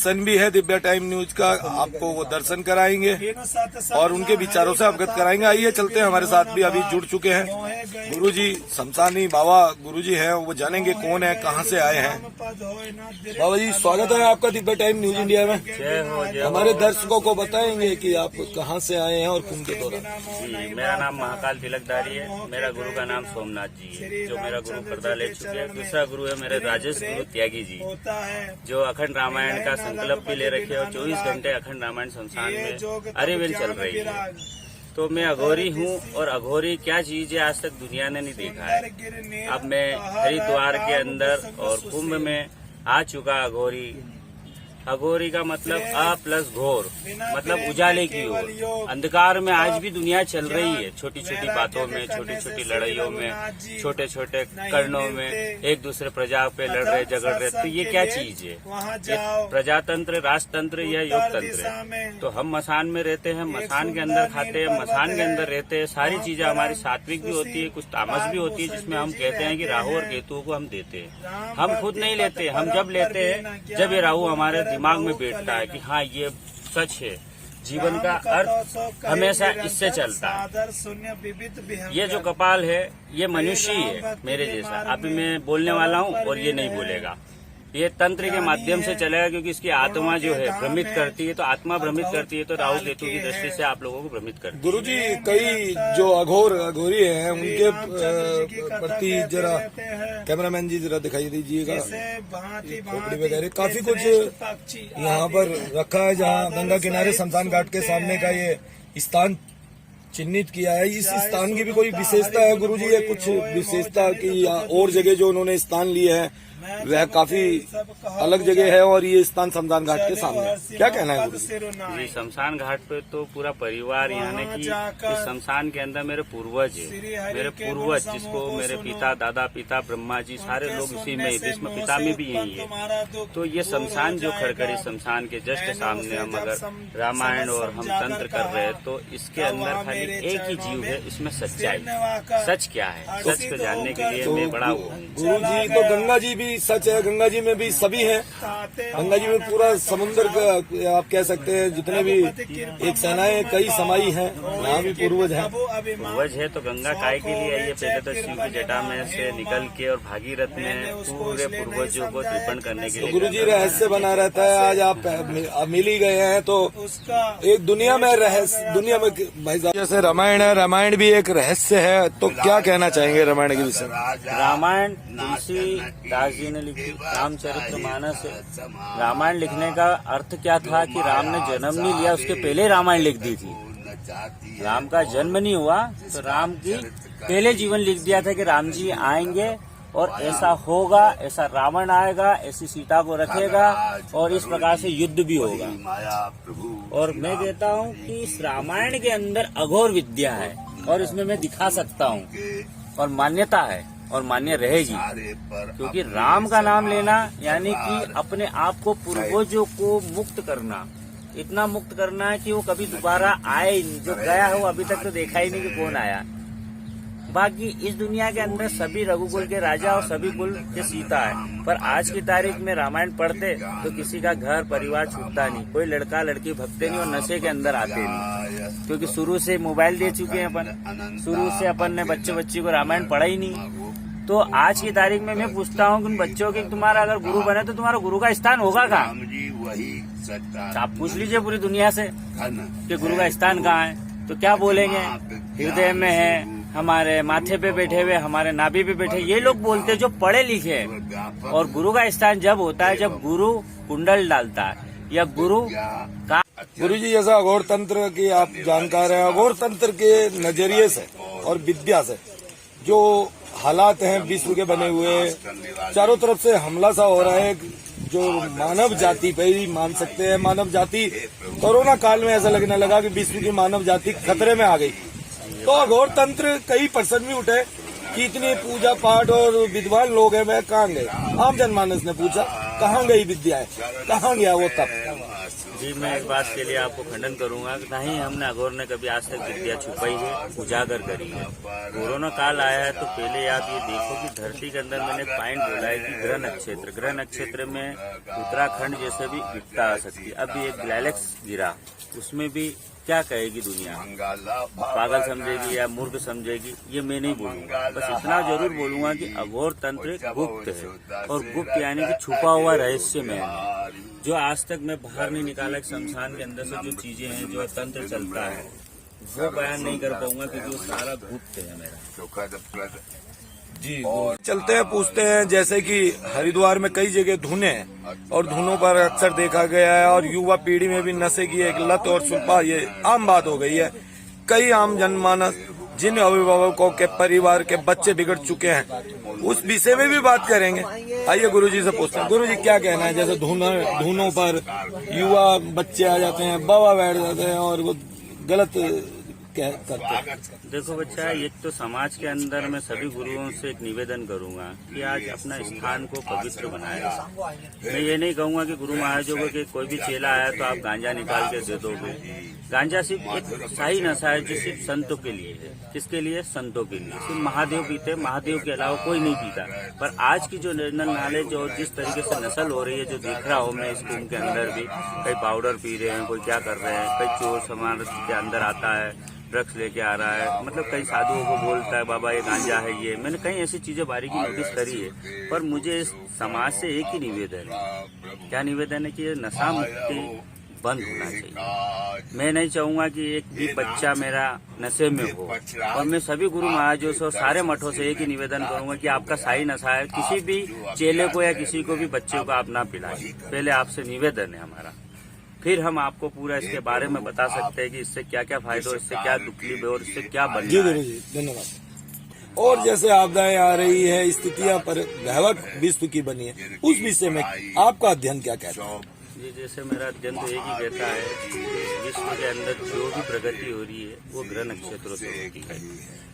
सन भी है Divya time news का, आपको वो दर्शन कराएंगे और उनके विचारों से अवगत कराएंगे। आइए चलते हैं, हमारे साथ भी अभी जुड़ चुके हैं गुरुजी, शमशानी बाबा गुरुजी हैं, वो जानेंगे कौन है, कहाँ से आए हैं। बाबा जी स्वागत है आपका दिव्या टाइम न्यूज इंडिया में। हमारे दर्शकों को बताएंगे कि आप कहाँ से आए हैं और कुंभ के दौरान। जी, मेरा नाम महाकाल तिलकधारी है। मेरा गुरु का नाम सोमनाथ जी है, जो मेरा गुरु पर्दा ले चुके हैं। दूसरा गुरु है मेरे राजेश गुरु त्यागी जी, जो अखंड रामायण का संकल्प भी ले रखे और 24 घंटे अखंड रामायण शमशान में अरेविल चल रही है। तो मैं अघोरी हूँ, और अघोरी क्या चीज है आज तक दुनिया ने नहीं देखा है। अब मैं हरिद्वार के अंदर और कुंभ में आ चुका। अघोरी का मतलब अ प्लस घोर, मतलब उजाले की ओर। अंधकार में आज भी दुनिया चल रही है, छोटी छोटी बातों में, छोटी छोटी लड़ाइयों में, छोटे छोटे कर्णों में, एक दूसरे प्रजा पे लड़ रहे, झगड़ रहे। तो ये क्या चीज है? ये प्रजातंत्र, राजतंत्र या योगतंत्र है। तो हम मसान में रहते हैं, मसान के अंदर खाते हैं, मसान के अंदर रहते हैं। सारी चीजें हमारी सात्विक भी होती है, कुछ तामस भी होती है, जिसमें हम कहते हैं कि राहु और केतु को हम देते हैं। हम खुद नहीं लेते, हम जब लेते हैं जब ये राहु हमारे दिमाग में बैठता है कि हाँ ये सच है। जीवन का अर्थ हमेशा इससे चलता है। ये जो कपाल है ये मनुष्य ही है मेरे जैसा। अभी मैं बोलने वाला हूँ और ये नहीं बोलेगा। ये तंत्र के माध्यम से चलेगा, क्योंकि इसकी आत्मा जो है भ्रमित करती है। तो आत्मा भ्रमित करती है तो राहु केतु की दृष्टि से आप लोगों को भ्रमित करती है। गुरुजी कई जो अघोरी हैं उनके प्रति जरा कैमरामैन जी जरा दिखाई दीजिएगा। खोपड़ी वगैरह काफी कुछ यहाँ पर रखा है, जहाँ गंगा किनारे शमशान घाट के सामने का ये स्थान चिन्हित किया है। इस स्थान की भी कोई विशेषता है गुरुजी? है कुछ विशेषता की और जगह जो उन्होंने स्थान लिए है वह काफी अलग जगह है, और ये स्थान शमशान घाट के सामने, क्या कहना है जी? शमशान घाट पे तो पूरा परिवार, यानी कि इस शमशान के अंदर मेरे पूर्वज है। मेरे पूर्वज जिसको मेरे पिता, दादा पिता, ब्रह्मा जी, सारे लोग इसी में, भीष्म पिता में भी यही है। तो ये शमशान जो खड़खड़ी शमशान के जस्ट सामने हम अगर रामायण और हम तंत्र कर रहे हैं, तो इसके अंदर खाली एक ही जीव है, इसमें सच्चाई। सच क्या है, सच को जानने के लिए मैं बड़ा हूँ। गुरु जी तो गंगा जी भी सच है, गंगा जी में भी सभी हैं। गंगा जी में पूरा समुद्र का आप कह सकते हैं, जितने भी एक सेनाएं कई समाई हैं, वहाँ भी पूर्वज हैं। पूर्वज है तो गंगा काय के लिए आई है? पहले तो शिव की जटा में से निकल के और भागीरथ में पूरे पूर्वजों को तर्पण करने के लिए। गुरु जी रहस्य बना रहता है। आज आप मिल ही गए हैं तो एक दुनिया में रहस्य, दुनिया में भाई जैसे रामायण है, रामायण भी एक रहस्य है। तो क्या कहना चाहेंगे रामायण के विषय में? रामायण तुलसीदास जी ने लिखी, रामचरितमानस है। रामायण लिखने का अर्थ क्या था कि राम ने जन्म नहीं लिया, उसके पहले रामायण लिख दी थी। राम का जन्म नहीं हुआ तो राम की पहले जीवन लिख दिया था कि राम जी आएंगे और ऐसा होगा, ऐसा रावण आएगा, ऐसी सीता को रखेगा और इस प्रकार से युद्ध भी होगा। और मैं कहता हूँ कि इस रामायण के अंदर अघोर विद्या है और इसमें मैं दिखा सकता हूँ, और मान्यता है और मान्य रहेगी। क्योंकि राम का नाम लेना यानी कि अपने आप को पूर्वजों को मुक्त करना, इतना मुक्त करना है कि वो कभी दोबारा आए ही नहीं। जो गया है वो अभी तक तो देखा ही नहीं कि कौन आया। बाकी इस दुनिया के अंदर सभी रघुकुल के राजा और सभी कुल के सीता है, पर आज की तारीख में रामायण पढ़ते तो किसी का घर परिवार छूटता नहीं, कोई लड़का लड़की भगते नहीं और नशे के अंदर आते नहीं। क्योंकि शुरू से मोबाइल दे चुके हैं अपन, शुरू से अपन ने बच्चे को रामायण पढ़ा ही नहीं। तो आज की तारीख में मैं पूछता हूँ कि उन बच्चों के तुम्हारा अगर गुरु बने तो तुम्हारा गुरु का स्थान होगा कहाँ? आप पूछ लीजिए पूरी दुनिया से कि गुरु का स्थान कहाँ है, तो क्या बोलेंगे? हृदय में है, हमारे माथे पे बैठे हुए, हमारे नाभि पे बैठे, ये लोग बोलते जो पढ़े लिखे हैं। और गुरु का स्थान जब होता है जब गुरु कुंडल डालता है या गुरु का। गुरु जी जैसा अघोर तंत्र की आप जानकार हैं, अघोर तंत्र के नजरिए से और विद्या से जो हालात हैं विश्व के बने हुए, चारों तरफ से हमला सा हो रहा है जो मानव जाति पे ही मान सकते हैं। मानव जाति कोरोना काल में ऐसा लगने लगा कि विश्व की मानव जाति खतरे में आ गई। तो अघोर तंत्र कई प्रश्न भी उठे कि इतनी पूजा पाठ और विद्वान लोग हैं, वह कहाँ गए? आम जनमानस ने पूछा कहाँ गई विद्या है, कहाँ गया वो तप? जी, मैं इस बात के लिए आपको खंडन करूंगा कि नहीं, हमने अघोर ने कभी आज तक विद्या छुपाई है, उजागर करी है। कोरोना काल आया है तो पहले आप ये देखो कि धरती के अंदर मैंने पॉइंट बोला है कि ग्रह नक्षत्र में उत्तराखंड जैसे भी विपदा आ सकती है। अभी एक ग्लैलेक्स गिरा, उसमें भी क्या कहेगी दुनिया, पागल समझेगी या मूर्ख समझेगी, ये मैं नहीं बोलूंगा। बस इतना जरूर बोलूंगा कि अघोर तंत्र गुप्त है, और गुप्त यानी कि छुपा हुआ रहस्यमय है, जो आज तक मैं बाहर नहीं निकाला। शमशान के अंदर से जो चीजें हैं, जो तंत्र चलता है, वो बयान नहीं कर पाऊंगा क्योंकि वो सारा गुप्त है मेरा। जी, चलते हैं, पूछते हैं। जैसे कि हरिद्वार में कई जगह धुने हैं और धुनों पर अक्सर देखा गया है, और युवा पीढ़ी में भी नशे की एक लत और सुल्फा ये आम बात हो गई है। कई आम जनमानस, जिन अभिभावकों के परिवार के बच्चे बिगड़ चुके हैं, उस विषय में भी बात करेंगे। आइए गुरुजी से पूछते हैं। गुरुजी, क्या कहना है? जैसे धुनों पर युवा बच्चे आ जाते हैं, बाबा बैठ जाते हैं और वो गलत करते हैं। देखो बच्चा, एक तो समाज के अंदर मैं सभी गुरुओं से एक निवेदन करूंगा कि आज अपना स्थान को पवित्र बनाए। मैं ये नहीं कहूंगा कि गुरु महाराजों को कि कोई भी चेला आया तो आप गांजा निकाल के दे दोगे। गांजा सिर्फ एक शाही नशा है जो सिर्फ संतों के लिए है। किसके लिए? संतों के लिए। सिर्फ महादेव पीते, महादेव के अलावा कोई नहीं पीता। पर आज की जो जनरल नॉलेज और जिस तरीके से नस्ल हो रही है, जो देख रहा हूँ मैं इस कुंभ के अंदर भी, कई पाउडर पी रहे हैं, कोई क्या कर रहे हैं, कई चोर समाज के अंदर आता है, ड्रग्स लेके आ रहा है, मतलब कई साधुओं को बोलता है बाबा ये गांजा है। ये मैंने कई ऐसी चीजें बारीकी नोटिस करी है। पर मुझे इस समाज से एक ही निवेदन है। क्या निवेदन है? कि ये नशा मुक्ति बंद होना चाहिए। मैं नहीं चाहूंगा कि एक भी बच्चा मेरा नशे में हो, और मैं सभी गुरु महाराजों से, सारे मठों से एक ही निवेदन करूंगा कि आपका शाही नशा है, किसी भी चेले को या किसी को भी बच्चे को आप ना पिलाएं। पहले आपसे निवेदन है हमारा, फिर हम आपको पूरा इसके बारे में बता सकते हैं कि इससे क्या क्या फायदा हो, इससे क्या तकलीफ है और इससे क्या बनना है। जी गुरु जी, धन्यवाद। और जैसे आपदाएं आ रही है, स्थितियां पर भयावह विश्व की बनी है, उस विषय में आपका अध्ययन क्या कहता है? जी, जैसे मेरा अध्ययन तो एक ही कहता है कि विश्व के अंदर जो भी प्रगति हो रही है वो ग्रह नक्षत्रों से होती है।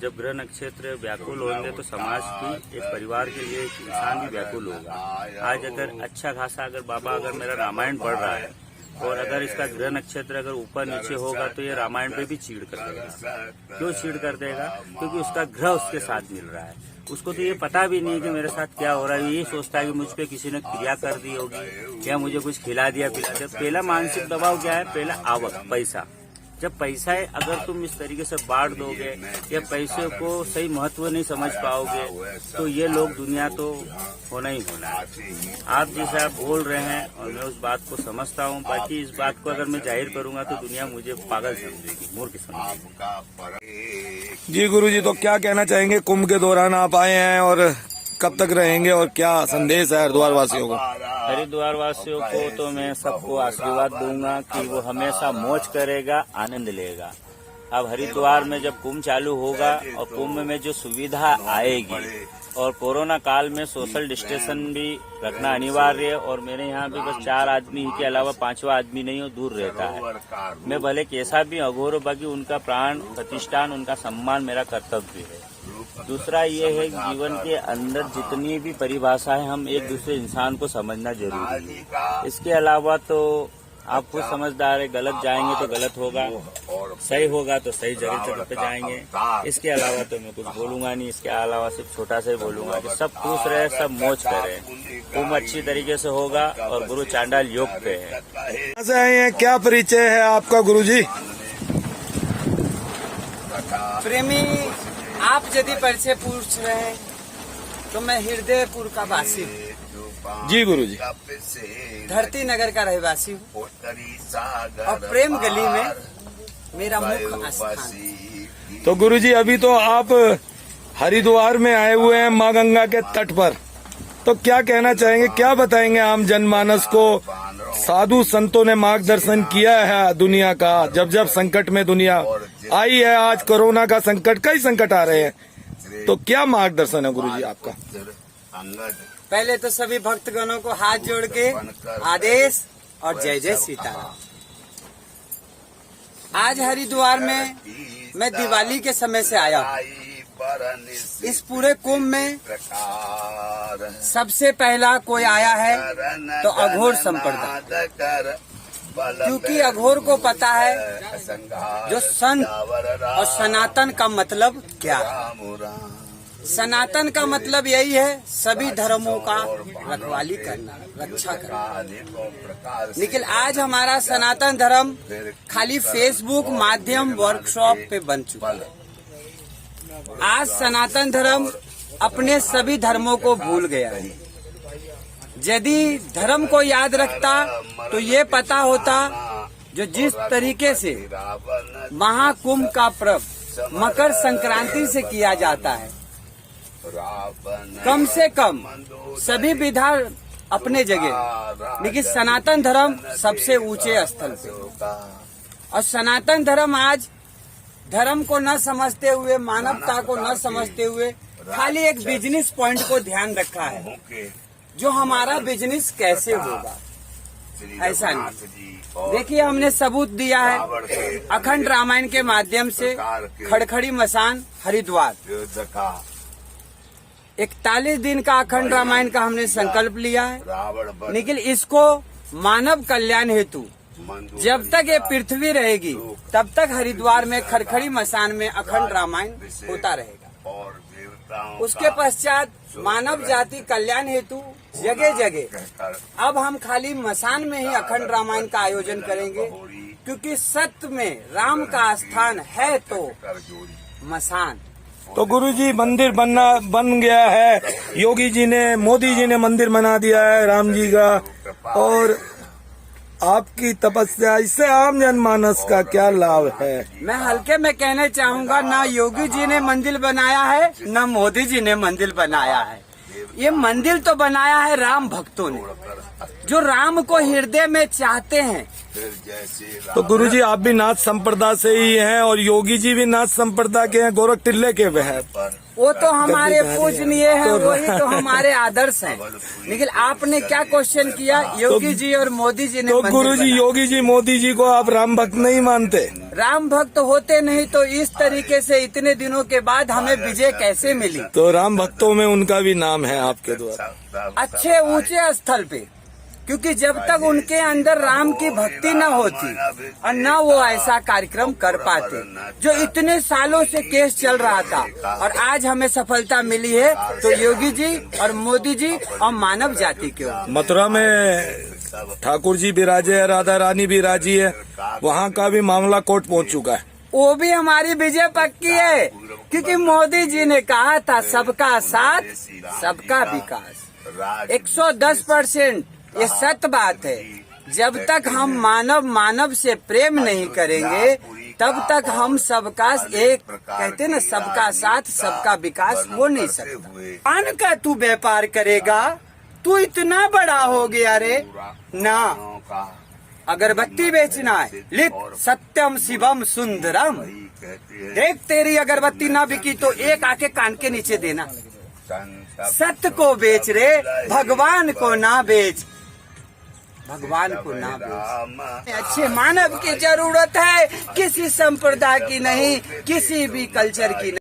जब ग्रह नक्षत्र व्याकुल होंगे तो समाज की, एक परिवार के लिए एक इंसान भी व्याकुल होगा। आज अगर अच्छा खासा, अगर बाबा अगर मेरा रामायण पढ़ रहा है और अगर इसका ग्रह नक्षत्र अगर ऊपर नीचे होगा तो ये रामायण पे भी चीड़ कर देगा। क्यों चीड़ कर देगा? क्योंकि उसका ग्रह उसके साथ मिल रहा है। उसको तो ये पता भी नहीं कि मेरे साथ क्या हो रहा है। ये सोचता है कि मुझ पे किसी ने क्रिया कर दी होगी या मुझे कुछ खिला दिया पिला दिया। पहला मानसिक दबाव क्या है? पहला आवक, पैसा। जब पैसा है, अगर तुम इस तरीके से बांट दोगे या पैसे को सही महत्व नहीं समझ पाओगे तो ये लोग दुनिया तो होना ही होना है। आप जैसे आप बोल रहे हैं और मैं उस बात को समझता हूँ, बाकी इस बात को अगर मैं जाहिर करूंगा तो दुनिया मुझे पागल समझेगी, मूर्ख समझेगी। जी गुरु जी, तो क्या कहना चाहेंगे? कुंभ के दौरान आप आए हैं और कब तक रहेंगे और क्या संदेश है हरिद्वार वासियों को? हरिद्वार वासियों को तो मैं सबको आशीर्वाद दूंगा कि वो हमेशा मौज करेगा, आनंद लेगा। अब हरिद्वार में जब कुंभ चालू होगा और कुंभ में जो सुविधा आएगी, और कोरोना काल में सोशल डिस्टेंस भी रखना अनिवार्य है, और मेरे यहाँ भी बस 4 आदमी के अलावा 5वां आदमी नहीं हो, दूर रहता है। मैं भले कैसा भी अघोर हो, बाकी उनका प्राण प्रतिष्ठान, उनका सम्मान मेरा कर्तव्य है। दूसरा ये है कि जीवन के अंदर जितनी भी परिभाषा है, हम एक दूसरे इंसान को समझना जरूरी है। इसके अलावा तो आप खुद समझदार है, गलत जाएंगे तो गलत होगा, सही होगा तो सही जगह पे जाएंगे। इसके अलावा तो मैं कुछ बोलूंगा नहीं। इसके अलावा सिर्फ छोटा सा ही बोलूंगा कि सब खुश रहे, सब मौज करें, कुंभ अच्छी तरीके से होगा और गुरु चांडाल योग पे है। कैसे आए हैं? क्या परिचय है आपका गुरु जी? प्रेमी, आप यदि परिचय पूछ रहे हैं तो मैं हृदयपुर का वासी हूँ। जी गुरु जी। धरती नगर का रहवासी हूँ और प्रेम गली में मेरा मुख्य स्थान। तो गुरु जी, अभी तो आप हरिद्वार में आए हुए हैं, माँ गंगा के तट पर, तो क्या कहना चाहेंगे, क्या बताएंगे आम जनमानस को? साधु संतों ने मार्गदर्शन किया है दुनिया का, जब जब संकट में दुनिया आई है। आज कोरोना का संकट, कई संकट आ रहे हैं, तो क्या मार्गदर्शन है गुरुजी आपका? पहले तो सभी भक्तगणों को हाथ जोड़ के आदेश और जय जय सीताराम। आज हरिद्वार में मैं दिवाली के समय से आया हूँ। इस पूरे कुंभ में सबसे पहला कोई आया है तो अघोर संप्रदाय। क्योंकि अघोर को पता है जो संत और सनातन का मतलब क्या है। सनातन का मतलब यही है सभी धर्मों का रखवाली करना, रक्षा करना। लेकिन आज हमारा सनातन धर्म खाली फेसबुक माध्यम वर्कशॉप पे बन चुका है। आज सनातन धर्म अपने सभी धर्मों को भूल गया है। यदि धर्म को याद रखता तो ये पता होता जो जिस तरीके से महाकुंभ का पर्व मकर संक्रांति से किया जाता है, कम से कम सभी विधा अपने जगह, लेकिन सनातन धर्म सबसे ऊंचे स्थल पे। और सनातन धर्म आज धर्म को न समझते हुए, मानवता को न समझते हुए खाली एक बिजनेस पॉइंट को ध्यान रखा है, जो हमारा बिजनेस कैसे होगा। ऐसा नहीं। देखिए, हमने सबूत दिया है अखंड रामायण के माध्यम से। खड़खड़ी मसान हरिद्वार 41 दिन का अखंड रामायण का हमने संकल्प लिया है। लेकिन इसको मानव कल्याण हेतु जब तक ये पृथ्वी रहेगी तब तक हरिद्वार में खड़खड़ी मसान में अखंड रामायण होता रहेगा। उसके पश्चात मानव जाति कल्याण हेतु जगह जगह अब हम खाली मसान में ही अखंड रामायण का आयोजन करेंगे, क्योंकि सत्य में राम का स्थान है तो मसान। तो गुरुजी मंदिर बन गया है, योगी जी ने, मोदी जी ने मंदिर बना दिया है राम जी का, और आपकी तपस्या इससे आम जनमानस का क्या लाभ है? मैं हल्के में कहना चाहूँगा, ना योगी जी ने मंदिर बनाया है, ना मोदी जी ने मंदिर बनाया है। ये मंदिर तो बनाया है राम भक्तों ने, जो राम को हृदय में चाहते हैं। तो गुरुजी आप भी नाथ संप्रदाय से ही हैं और योगी जी भी नाथ संप्रदाय के हैं, गोरख टिल्ले के हैं। वो तो हमारे पूजनीय हैं, वही तो हमारे आदर्श हैं। लेकिन आपने क्या क्वेश्चन किया, योगी जी और मोदी जी ने? तो गुरुजी योगी जी मोदी जी को आप राम भक्त नहीं मानते? राम भक्त होते नहीं तो इस तरीके से इतने दिनों के बाद हमें विजय कैसे मिली? तो राम भक्तों में उनका भी नाम है आपके द्वारा, अच्छे ऊंचे स्थल पे। क्योंकि जब तक उनके अंदर राम की भक्ति न होती और न वो ऐसा कार्यक्रम कर पाते जो इतने सालों से केस चल रहा था, और आज हमें सफलता मिली है, तो योगी जी और मोदी जी और मानव जाति के। मथुरा में ठाकुर जी विराजे है, राधा रानी भी राजी है, वहाँ का भी मामला कोर्ट पहुँच चुका है। वो भी हमारी विजय पक्की है, क्योंकि मोदी जी ने कहा था सबका साथ सबका विकास। 110% ये सत्य बात है। जब तक हम मानव से प्रेम नहीं करेंगे तब तक हम सबका, एक कहते न सबका साथ सबका विकास हो नहीं सकता। पान का तू व्यापार करेगा, तू इतना बड़ा हो गया रे ना। अगरबत्ती बेचना है, लिख सत्यम शिवम सुंदरम। देख तेरी अगरबत्ती ना बिकी तो एक आके कान के नीचे देना। सत्य को बेच रे, भगवान को ना बेच, भगवान को ना बेच। अच्छे मानव की जरूरत है, किसी संप्रदाय की नहीं, किसी भी कल्चर की नहीं।